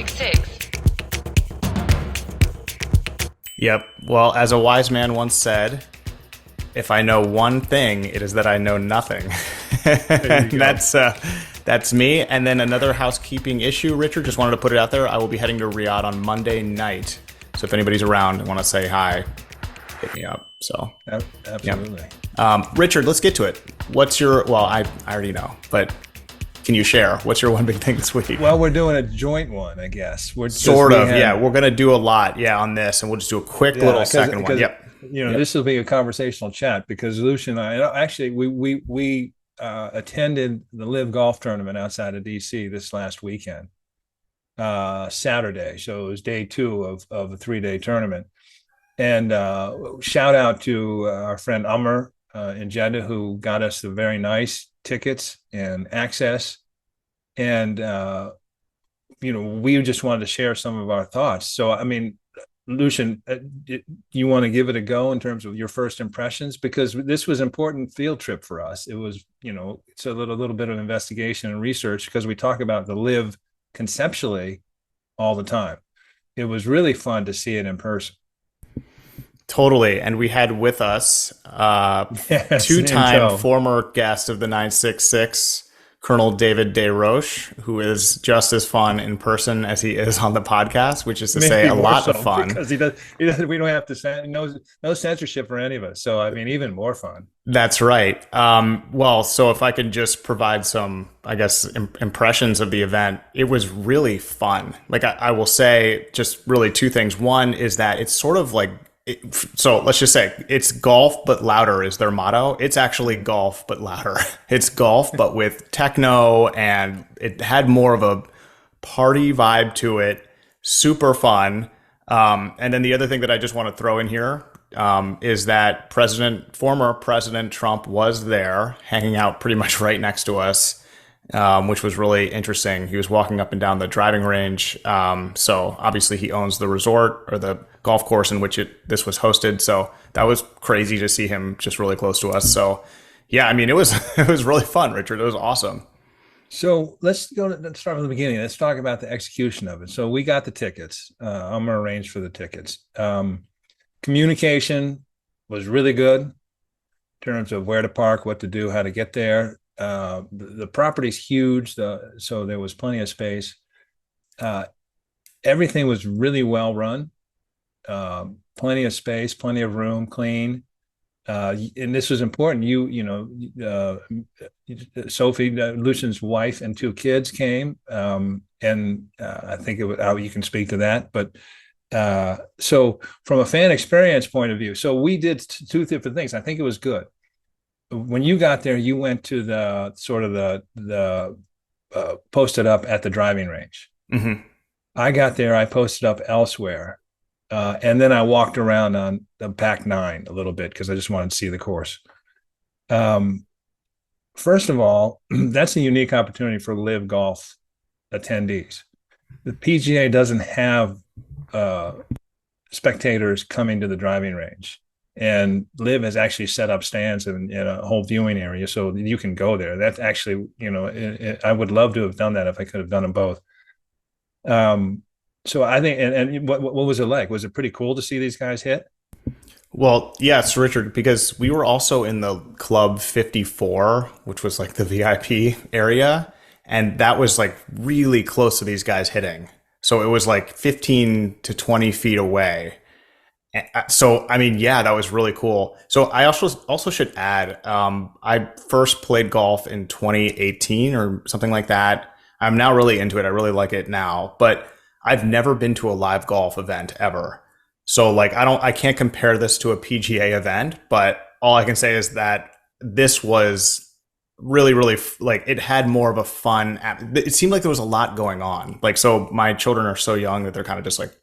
966. Yep. Well, as a wise man once said, if I know one thing, it is that I know nothing. That's me. And then another housekeeping issue, Richard, just wanted to put it out there. I will be heading to Riyadh on Monday night. So if anybody's around and want to say hi, hit me up. So Absolutely. Yeah. Richard, let's get to it. What's your, well, I already know, but can you share? What's your one big thing this week? Well, we're doing a joint one, I guess. We're going to do a lot, on this, and we'll just do a quick little second one. Yep. This will be a conversational chat because Lucien and I, actually, we attended the LIV Golf tournament outside of DC this last weekend, Saturday. So it was day 2 of a 3-day tournament. And shout out to our friend Umar in Jeddah, who got us the very nice tickets and access. And, we just wanted to share some of our thoughts. So, I mean, Lucien, you want to give it a go in terms of your first impressions? Because this was an important field trip for us. It was, it's a little bit of investigation and research because we talk about the LIV conceptually all the time. It was really fun to see it in person. Totally. And we had with us two-time former guest of the 966, Colonel David Desroches, who is just as fun in person as he is on the podcast, which is to say a lot of fun. Because he does, we don't have to, no censorship for any of us. So, I mean, even more fun. That's right. Well, so if I could just provide some, I guess, impressions of the event, it was really fun. Like I will say just really 2 things. One is that it's sort of like, so let's just say it's golf, but louder is their motto. It's actually golf, but louder. It's golf, but with techno, and it had more of a party vibe to it. Super fun. And then the other thing that I just want to throw in here is that former President Trump was there hanging out pretty much right next to us, which was really interesting. He was walking up and down the driving range. So obviously he owns the resort or the golf course in which this was hosted. So that was crazy to see him just really close to us. So yeah, I mean, it was really fun, Richard. It was awesome. So let's start from the beginning. Let's talk about the execution of it. So we got the tickets. I'm going to arrange for the tickets. Communication was really good in terms of where to park, what to do, how to get there. The property's huge, so there was plenty of space. Everything was really well run. Plenty of space, plenty of room, clean. And this was important. Sophie, Lucien's wife, and 2 kids came. And I think you can speak to that. But so from a fan experience point of view, so we did 2 different things. I think it was good. When you got there, you went to the sort of the posted up at the driving range. Mm-hmm. I got there, I posted up elsewhere. And then I walked around on the back 9 a little bit because I just wanted to see the course. First of all, that's a unique opportunity for LIV Golf attendees. The PGA doesn't have spectators coming to the driving range. And LIV has actually set up stands in a whole viewing area so you can go there. That's actually, I would love to have done that if I could have done them both. So I think, and what was it like? Was it pretty cool to see these guys hit? Well, yes, Richard, because we were also in the Club 54, which was like the VIP area. And that was like really close to these guys hitting. So it was like 15 to 20 feet away. So, I mean, yeah, that was really cool. So I also should add, I first played golf in 2018 or something like that. I'm now really into it. I really like it now, but I've never been to a live golf event ever. So like, I can't compare this to a PGA event, but all I can say is that this was really, really like it had more of a fun, it seemed like there was a lot going on. Like, so my children are so young that they're kind of just like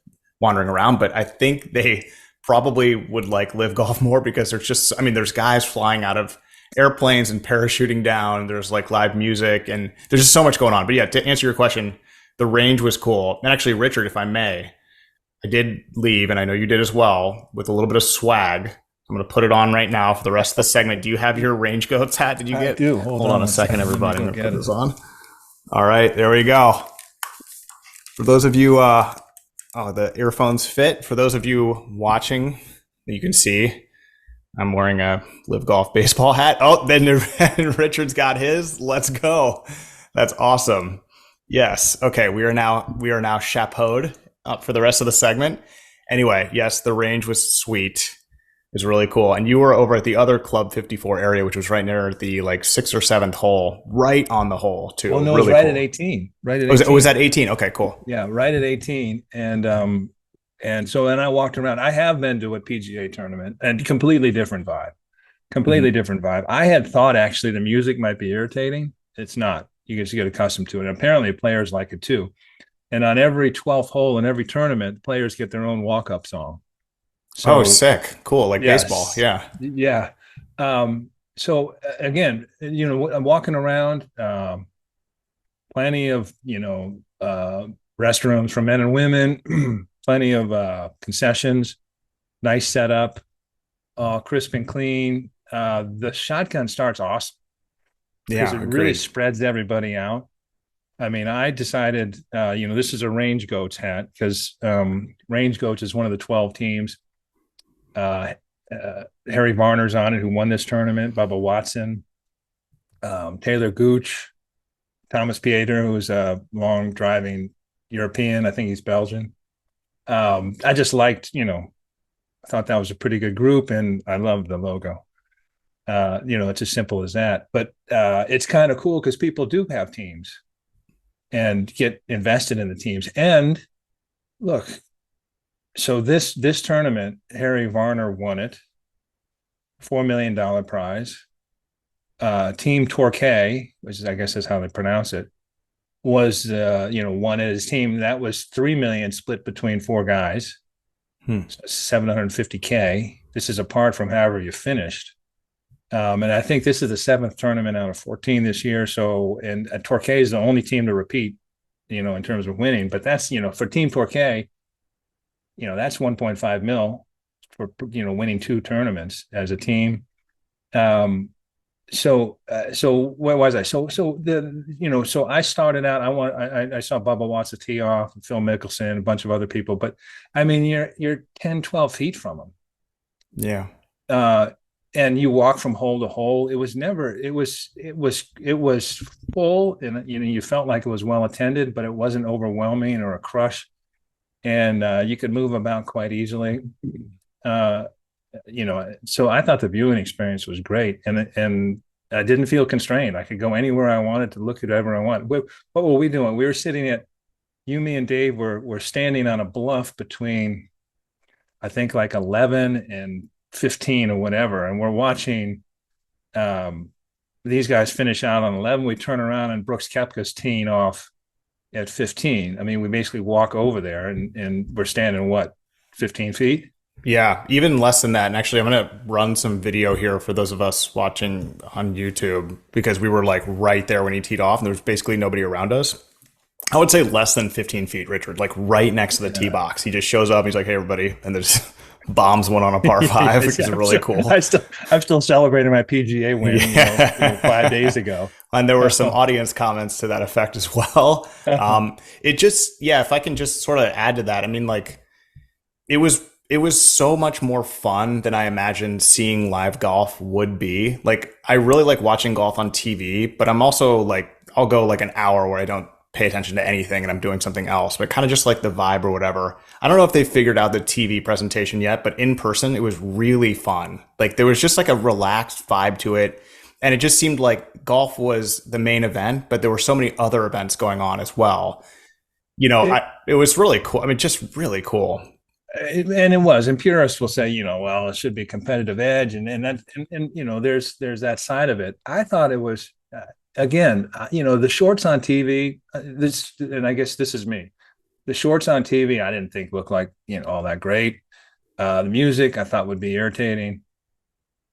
wandering around, but I think they probably would like LIV Golf more because there's guys flying out of airplanes and parachuting down. There's like live music and there's just so much going on. But yeah, to answer your question, the range was cool. And actually, Richard, if I may, I did leave, and I know you did as well, with a little bit of swag. I'm going to put it on right now for the rest of the segment. Do you have your RangeGoats hat? Did you get? I do. Hold on a second, everybody. I'm going to put this on. All right, there we go. For those of you, oh, the earphones fit. For those of you watching, you can see I'm wearing a LIV Golf baseball hat. Oh, then Richard's got his. Let's go. That's awesome. Yes. Okay. We are now chapeaued up for the rest of the segment. Anyway, yes, the range was sweet. It was really cool. And you were over at the other Club 54 area, which was right near the like sixth or seventh hole, right on the hole too. Oh no, really it was right cool. at 18. Right at Was 18. it was at 18? Okay, cool. Yeah, right at 18. And so then I walked around. I have been to a PGA tournament and completely different vibe. Completely different vibe. I had thought actually the music might be irritating. It's not. You just get accustomed to it. And apparently players like it too. And on every 12th hole in every tournament, players get their own walk-up song. So, Oh, sick. Cool. Like yes, baseball. Yeah. yeah. So again, I'm walking around, plenty of, restrooms for men and women, plenty of concessions, nice setup, crisp and clean. The shotgun start's awesome because Yeah. it Agreed. really spreads everybody out. I mean, I decided, this is a RangeGoats hat because RangeGoats is one of the 12 teams. Harry Varner's on it, who won this tournament. Bubba Watson, Taylor Gooch, Thomas Pieter, who's a long driving European. I think he's Belgian. I just liked, I thought that was a pretty good group, and I love the logo. It's as simple as that. But it's kind of cool because people do have teams and get invested in the teams. And look, so this tournament, Harry Varner won it, $4 million prize. Team Torquay, which is, I guess is how they pronounce it, was won at his team. That was $3 million split between four guys, so $750K. This is apart from however you finished. And I think this is the 7th tournament out of 14 this year. So, and Torquay is the only team to repeat, in terms of winning. But that's, for Team Torquay, that's 1.5 mil for, winning 2 tournaments as a team. So where was I? So I started out, I saw Bubba Watts tee off, and Phil Mickelson, a bunch of other people, but I mean, you're 10, 12 feet from them. Yeah. And you walk from hole to hole. It was full, and you felt like it was well attended, but it wasn't overwhelming or a crush. And you could move about quite easily. So I thought the viewing experience was great, and I didn't feel constrained. I could go anywhere I wanted to look at whatever I wanted. What were we doing? We were sitting at, me and Dave were standing on a bluff between, I think, like 11 and 15 or whatever, and we're watching these guys finish out on 11. We turn around and Brooks Koepka's teeing off at 15. I mean, we basically walk over there, and we're standing 15 feet. Yeah, even less than that. And actually, I'm going to run some video here for those of us watching on YouTube, because we were like right there when he teed off and there was basically nobody around us. I would say less than 15 feet, Richard, like right next to the tee box. He just shows up. He's like, hey, everybody. And there's bombs one on a par 5, which is really cool. I'm still celebrating my PGA win 5 days ago. And there were some audience comments to that effect as well. If I can just sort of add to that, I mean, like, it was so much more fun than I imagined seeing live golf would be. Like, I really like watching golf on TV, but I'm also like, I'll go like an hour where I don't pay attention to anything and I'm doing something else, but kind of just like the vibe or whatever. I don't know if they figured out the TV presentation yet, but in person, it was really fun. Like, there was just like a relaxed vibe to it. And it just seemed like golf was the main event, but there were so many other events going on as well. It was really cool. I mean, just really cool. And it was, and purists will say, well, it should be competitive edge, and there's that side of it. I thought it was, again, the shorts on TV. And I guess this is me. The shorts on TV, I didn't think looked like all that great. The music I thought would be irritating.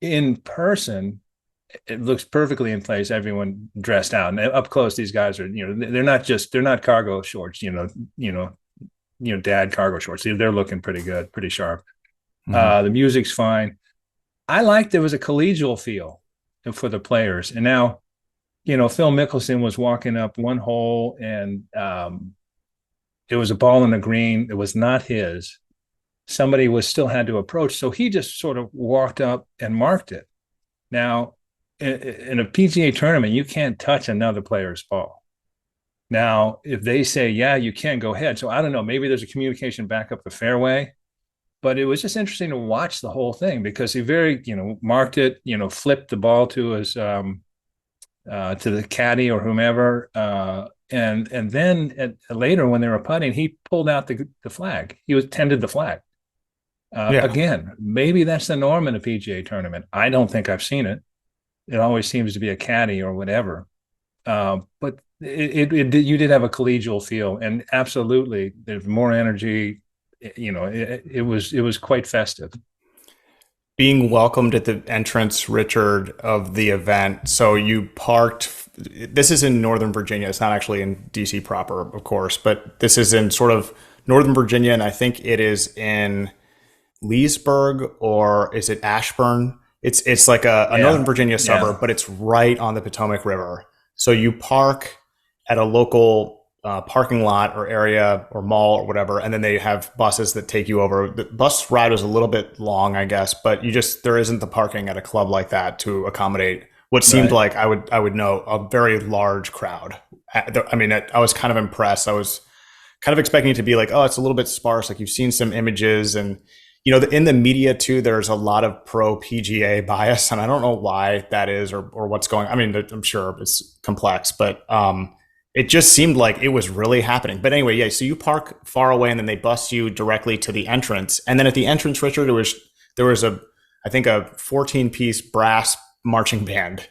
In person, it looks perfectly in place. Everyone dressed out, and up close, these guys are, they're not cargo shorts, dad cargo shorts. They're looking pretty good, pretty sharp. The music's fine. I liked there was a collegial feel for the players. And now, Phil Mickelson was walking up one hole, and it was a ball in the green. It was not his. Somebody was still had to approach. So he just sort of walked up and marked it. Now, in a PGA tournament, you can't touch another player's ball. Now, if they say, yeah, you can, go ahead. So I don't know, maybe there's a communication back up the fairway, but it was just interesting to watch the whole thing because he very, marked it, flipped the ball to his, to the caddy or whomever. And then later when they were putting, he pulled out the flag. He was tended the flag. Yeah. Again, maybe that's the norm in a PGA tournament. I don't think I've seen it. It always seems to be a caddy or whatever. But you did have a collegial feel, and absolutely, there's more energy. It was quite festive. Being welcomed at the entrance, Richard, of the event. So you parked. This is in Northern Virginia. It's not actually in DC proper, of course, but this is in sort of Northern Virginia, and I think it is in Leesburg, or is it Ashburn? It's like a Northern Virginia suburb, but it's right on the Potomac River. So you park at a local parking lot or area or mall or whatever, and then they have buses that take you over. The bus ride was a little bit long, I guess, but there isn't the parking at a club like that to accommodate what seemed like I would know a very large crowd. I mean, I was kind of impressed. I was kind of expecting it to be like, oh, it's a little bit sparse. Like you've seen some images and in the media too, there's a lot of pro PGA bias, and I don't know why that is or what's going on. I mean, I'm sure it's complex, but it just seemed like it was really happening. But anyway, yeah, so you park far away and then they bus you directly to the entrance. And then at the entrance, Richard, there was I think a 14-piece brass marching band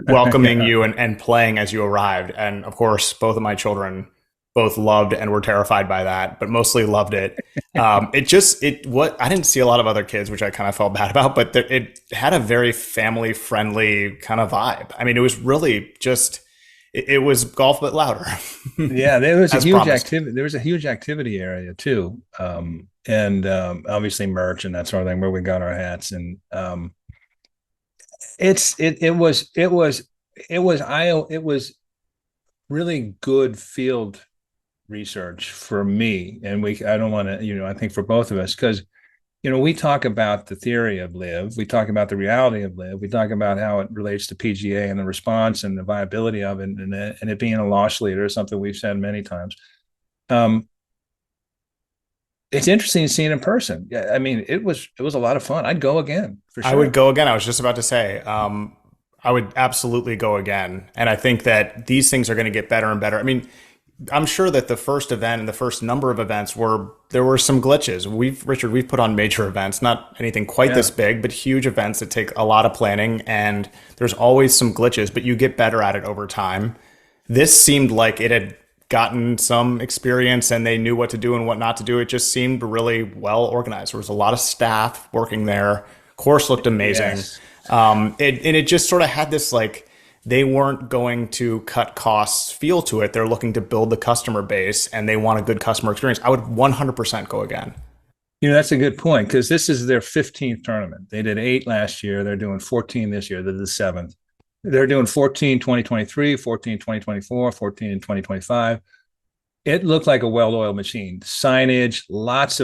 welcoming you and playing as you arrived. And of course, both of my children both loved and were terrified by that, but mostly loved it. I didn't see a lot of other kids, which I kind of felt bad about, but it had a very family friendly kind of vibe. I mean, it was really just, it was golf, but louder. Yeah, there was a huge promised. activity. There was a huge activity area too. And obviously merch and that sort of thing where we got our hats. And it was really good field research for me, and I don't want to, I think for both of us, because we talk about the theory of LIV, we talk about the reality of LIV, we talk about how it relates to PGA and the response and the viability of it, and it being a loss leader, something we've said many times. It's interesting seeing in person. Yeah, I mean, it was a lot of fun. I'd go again for sure. I would go again. I was just about to say, I would absolutely go again, and I think that these things are going to get better and better. I mean, I'm sure that the first event and the first number of events there were some glitches. Richard, we've put on major events, not anything quite this big, but huge events that take a lot of planning, and there's always some glitches, but you get better at it over time. This seemed like it had gotten some experience and they knew what to do and what not to do. It just seemed really well organized. There was a lot of staff working there. Course looked amazing. Yes. It just sort of had this like, they weren't going to cut costs feel to it. They're looking to build the customer base and they want a good customer experience. I would 100% go again. That's a good point, because this is their 15th tournament. They did 8 last year. They're doing 14 this year. They're the 7th. They're doing 14 2023, 14 2024, 14 in 2025. It looked like a well-oiled machine. Signage, lots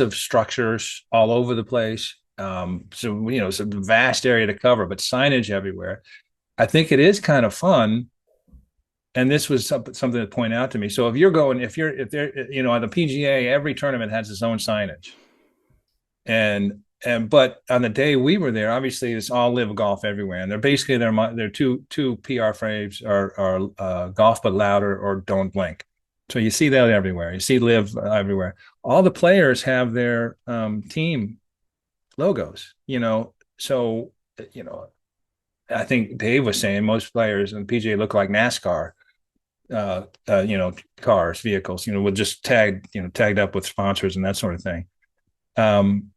of structures all over the place. So it's a vast area to cover, but signage everywhere. I think it is kind of fun, and this was something to point out to me. So if they're on the PGA, every tournament has its own signage, but on the day we were there, obviously it's all LIV Golf everywhere, and they're basically their two PR frames are golf but louder or don't blink. So you see that everywhere. You see LIV everywhere. All the players have their team logos. So I think Dave was saying most players in PGA look like NASCAR, cars, vehicles, with just tagged up with sponsors and that sort of thing. And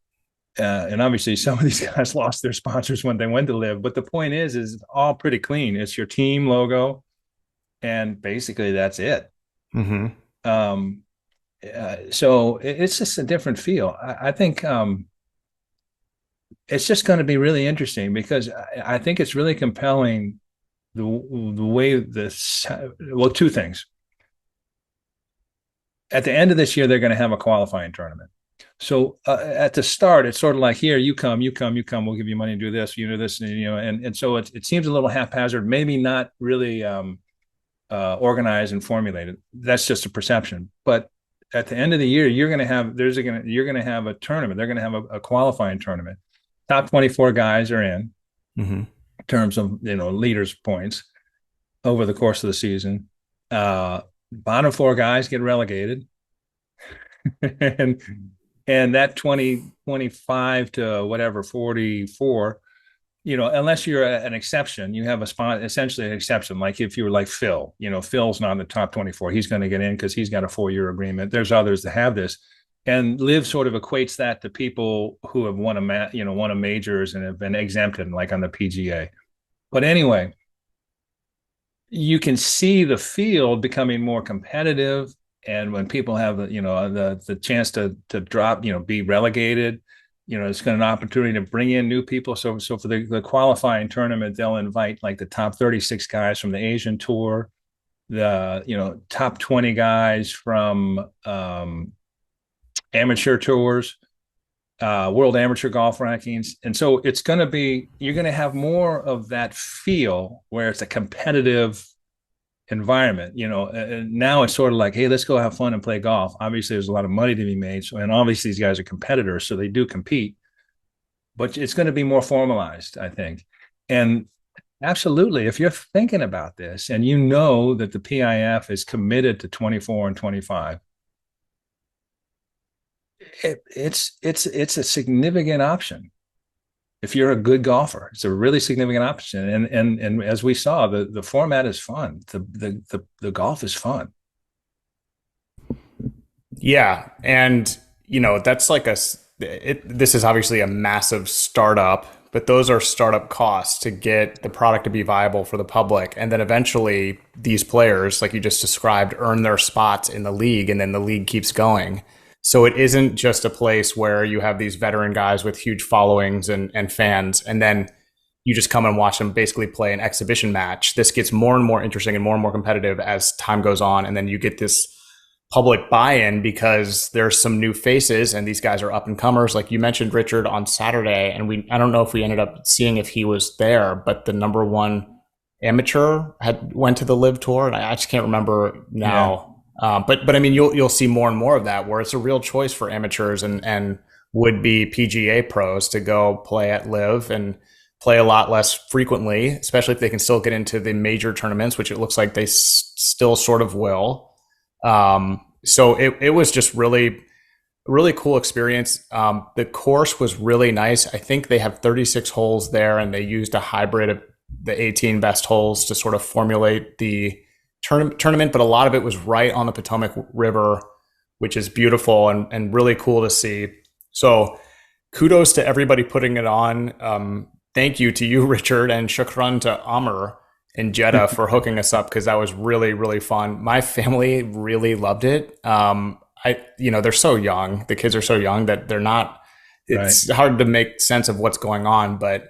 obviously some of these guys lost their sponsors when they went to LIV, but the point is it's all pretty clean. It's your team logo, and basically that's it. Mm-hmm. So it's just a different feel. I think it's just going to be really interesting, because I think it's really compelling the way two things. at the end of this year, they're going to have a qualifying tournament. So at the start, it's sort of like, here, you come, you come, you come. We'll give you money to do this, you do this, and and so it seems a little haphazard, maybe not really organized and formulated. That's just a perception. But at the end of the year, you're going to have a tournament. They're going to have a qualifying tournament. Top 24 guys are in terms of leaders points over the course of the season. Bottom four guys get relegated, and that 25 to whatever 44, unless you're an exception, you have a spot, essentially an exception. Like if you were like Phil, Phil's not in the top 24. He's going to get in because he's got a 4-year agreement. There's others that have this. And LIV sort of equates that to people who have won a majors and have been exempted, like on the PGA. But anyway, you can see the field becoming more competitive. And when people have the chance to drop, be relegated, it's got an opportunity to bring in new people. So for the qualifying tournament, they'll invite like the top 36 guys from the Asian Tour, the top 20 guys from amateur tours, world amateur golf rankings. And so you're going to have more of that feel where it's a competitive environment. Now it's sort of like, hey, let's go have fun and play golf. Obviously there's a lot of money to be made. And obviously these guys are competitors, so they do compete, but it's going to be more formalized, I think. And absolutely, if you're thinking about this and that the PIF is committed to 24 and 25, it's a significant option. If you're a good golfer, it's a really significant option. And as we saw, the format is fun. The golf is fun. Yeah, and that's like this is obviously a massive startup, but those are startup costs to get the product to be viable for the public. And then eventually these players, like you just described, earn their spots in the league, and then the league keeps going. So it isn't just a place where you have these veteran guys with huge followings and fans, and then you just come and watch them basically play an exhibition match. This gets more and more interesting and more competitive as time goes on. And then you get this public buy-in because there's some new faces and these guys are up and comers. Like you mentioned Richard on Saturday, and I don't know if we ended up seeing if he was there, but the number one amateur went to the LIV Tour, and I just can't remember now. Yeah. But I mean, you'll see more and more of that where it's a real choice for amateurs and would-be PGA pros to go play at LIV and play a lot less frequently, especially if they can still get into the major tournaments, which it looks like they still sort of will. So it was just really cool experience. The course was really nice. I think they have 36 holes there, and they used a hybrid of the 18 best holes to sort of formulate the tournament, but a lot of it was right on the Potomac River, which is beautiful and really cool to see. So kudos to everybody putting it on. Thank you to you, Richard, and shukran to Amr in Jeddah for hooking us up, because that was really, really fun. My family really loved it. They're so young. The kids are so young that it's right. Hard to make sense of what's going on, but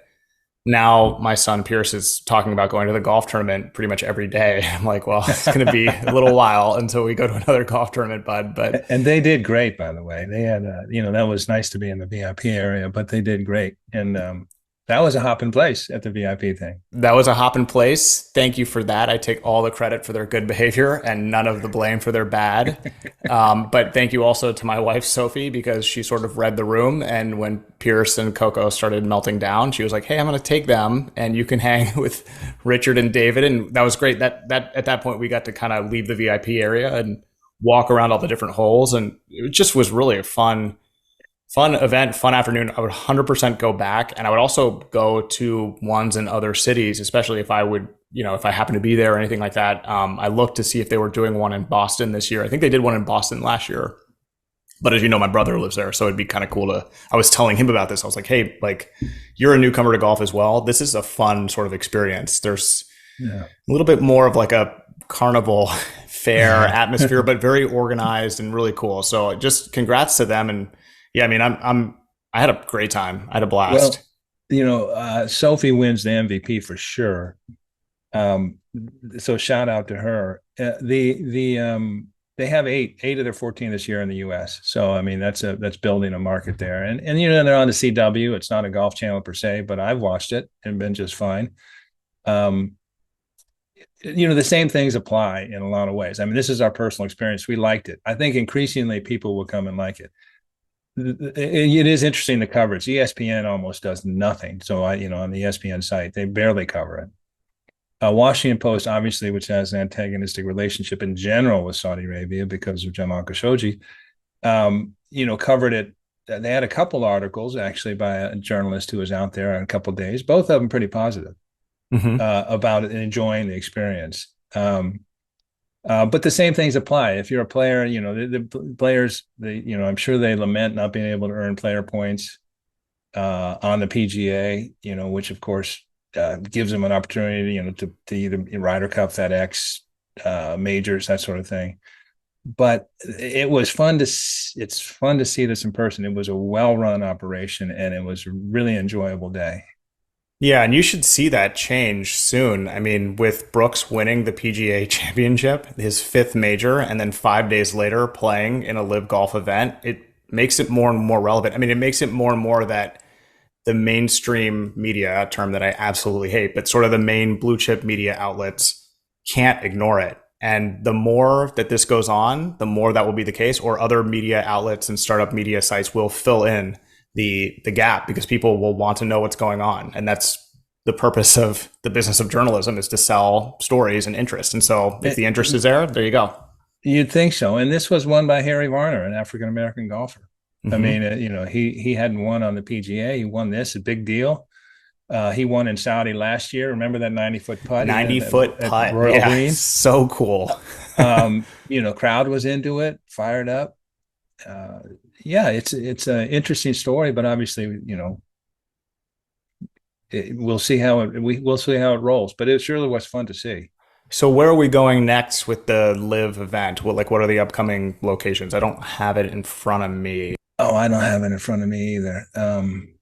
now my son Pierce is talking about going to the golf tournament pretty much every day. I'm like, well, it's going to be a little while until we go to another golf tournament, bud. And they did great, by the way. They had, that was nice to be in the VIP area, but they did great. And that was a hop in place at the VIP thing. That was a hop in place. Thank you for that. I take all the credit for their good behavior and none of the blame for their bad. But thank you also to my wife, Sophie, because she sort of read the room. And when Pierce and Coco started melting down, she was like, hey, I'm going to take them and you can hang with Richard and David. And that was great. That at that point, we got to kind of leave the VIP area and walk around all the different holes. And it just was really a fun event, fun afternoon. I would 100% go back, and I would also go to ones in other cities, especially if I would, if I happen to be there or anything like that. I looked to see if they were doing one in Boston this year. I think they did one in Boston last year, but as you know, my brother lives there, so it'd be kind of cool I was telling him about this. I was like, hey, like, you're a newcomer to golf as well. This is a fun sort of experience. There's a little bit more of like a carnival fair atmosphere, but very organized and really cool. So just congrats to them. And yeah, I mean, I had a great time. I had a blast. Well, Sophie wins the MVP for sure. So shout out to her. The they have eight of their 14 this year in the U.S. So I mean that's building a market there, and you know they're on the CW. It's not a golf channel per se, but I've watched it and been just fine. Um, you know the same things apply in a lot of ways. I mean this is our personal experience. We liked it. I think increasingly people will come and like it. It is interesting the coverage. ESPN almost does nothing. So I, you know, on the ESPN site, they barely cover it. Washington Post, obviously, which has an antagonistic relationship in general with Saudi Arabia because of Jamal Khashoggi, you know, covered it. They had a couple articles actually by a journalist who was out there in a couple of days, both of them pretty positive about it and enjoying the experience. But the same things apply. If you're a player, you know, the players, you know, I'm sure they lament not being able to earn player points on the PGA, you know, which of course gives them an opportunity, you know, to either Ryder Cup, FedEx, majors, that sort of thing. But it's fun to see this in person. It was a well-run operation, and it was a really enjoyable day. Yeah, and you should see that change soon. I mean, with Brooks winning the PGA Championship, his fifth major, and then 5 days later playing in a LIV Golf event, it makes it more and more relevant. I mean, it makes it more and more that the mainstream media, a term that I absolutely hate, but sort of the main blue chip media outlets can't ignore it. And the more that this goes on, the more that will be the case, or other media outlets and startup media sites will fill in the gap because people will want to know what's going on. And that's the purpose of the business of journalism, is to sell stories and interest. And so if the interest is there you go. You'd think so. And this was won by Harry Varner, an African-American golfer. I mean, you know, he hadn't won on the PGA. He won this, a big deal. He won in Saudi last year. Remember that 90-foot putt? 90-foot putt. At Royal Green. So cool. You know, crowd was into it, fired up. Yeah, it's an interesting story, but obviously, you know, we'll see how it rolls. But it surely was fun to see. So where are we going next with the LIV event? What are the upcoming locations? I don't have it in front of me. Oh, I don't have it in front of me either.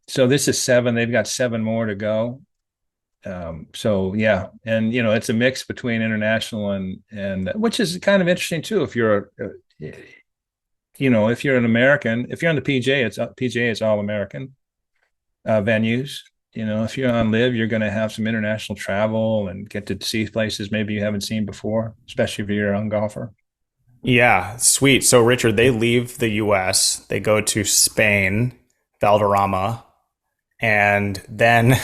So this is 7. They've got 7 more to go. So yeah, and you know, it's a mix between international and which is kind of interesting too. If you're, you know, if you're an American, if you're on the PGA, it's all American venues. You know, if you're on LIV, you're going to have some international travel and get to see places maybe you haven't seen before, especially if you're a young golfer. Yeah, sweet. So Richard, they leave the US, they go to Spain, Valderrama, and then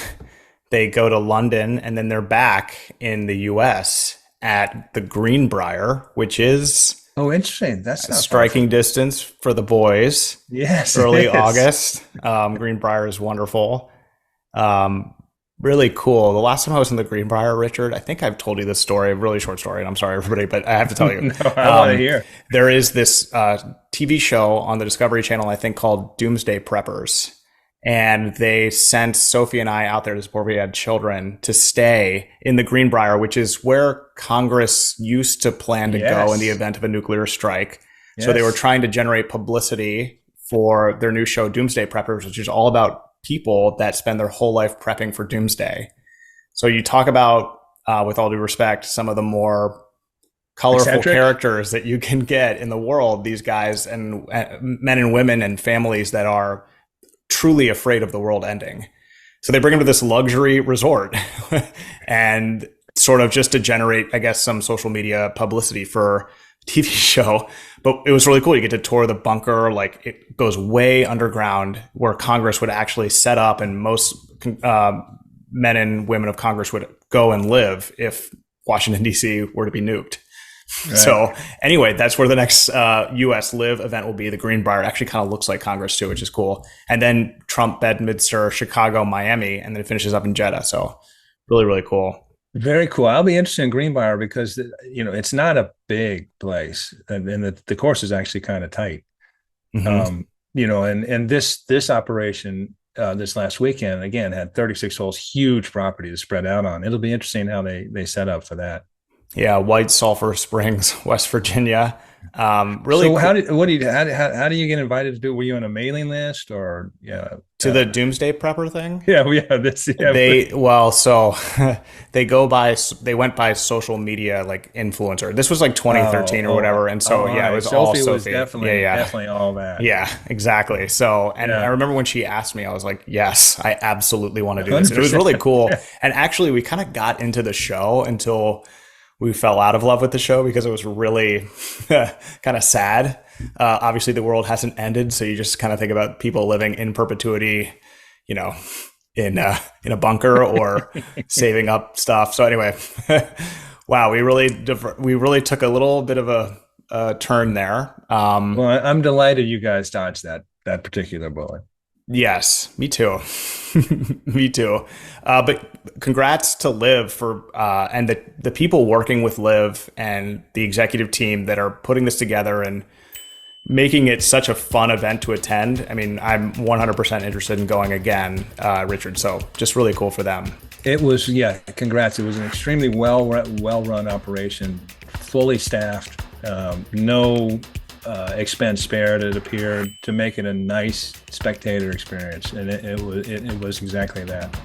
they go to London, and then they're back in the US at the Greenbrier, which is interesting. That's not striking distance for the boys. Yes, early August. Greenbrier is wonderful. Really cool. The last time I was in the Greenbrier, Richard, I think I've told you this story, a really short story, and I'm sorry, everybody, but I have to tell you. No, I want to hear. There is this TV show on the Discovery Channel, I think, called Doomsday Preppers. And they sent Sophie and I out there before we had children to stay in the Greenbrier, which is where Congress used to plan to go in the event of a nuclear strike. Yes. So they were trying to generate publicity for their new show, Doomsday Preppers, which is all about people that spend their whole life prepping for doomsday. So you talk about, with all due respect, some of the more colorful characters that you can get in the world, these guys and men and women and families that are truly afraid of the world ending. So they bring them to this luxury resort and sort of just to generate, I guess, some social media publicity for TV show. But it was really cool. You get to tour the bunker. Like, it goes way underground where Congress would actually set up, and most men and women of Congress would go and live if Washington, D.C. were to be nuked. Right. So anyway, that's where the next U.S. LIV event will be. The Greenbrier. It actually kind of looks like Congress too, which is cool. And then Trump, Bedminster, Chicago, Miami, and then it finishes up in Jeddah. So really, really cool. Very cool. I'll be interested in Greenbrier because, you know, it's not a big place, and the course is actually kind of tight. Mm-hmm. You know, and this operation this last weekend again had 36 holes, huge property to spread out on. It'll be interesting how they set up for that. Yeah, White Sulphur Springs, West Virginia. Really So cool. how do you get invited to do? Were you on a mailing list or yeah? To the Doomsday Prepper thing. Yeah, that's yeah. So they went by social media like influencer. This was like 2013 or whatever, and so all yeah, it right. was all Sophie was Sophie. Yeah. definitely all that. Yeah, exactly. So, and I Yeah, remember when she asked me, I was like, yes, I absolutely want to do this. And it was 100%. really cool. Yeah. And actually, we kind of got into the show until we fell out of love with the show because it was really kind of sad. Obviously, the world hasn't ended, so you just kind of think about people living in perpetuity, you know, in a bunker or saving up stuff. So anyway, wow, we really took a little bit of a turn there. Well, I'm delighted you guys dodged that particular bullet. Yes, me too. Me too. But congrats to Liv for and the people working with Liv and the executive team that are putting this together and making it such a fun event to attend. I mean, I'm 100% interested in going again, Richard. So just really cool for them. It was, yeah, congrats. It was an extremely well run operation, fully staffed, no expense spared. It appeared to make it a nice spectator experience, and it was exactly that.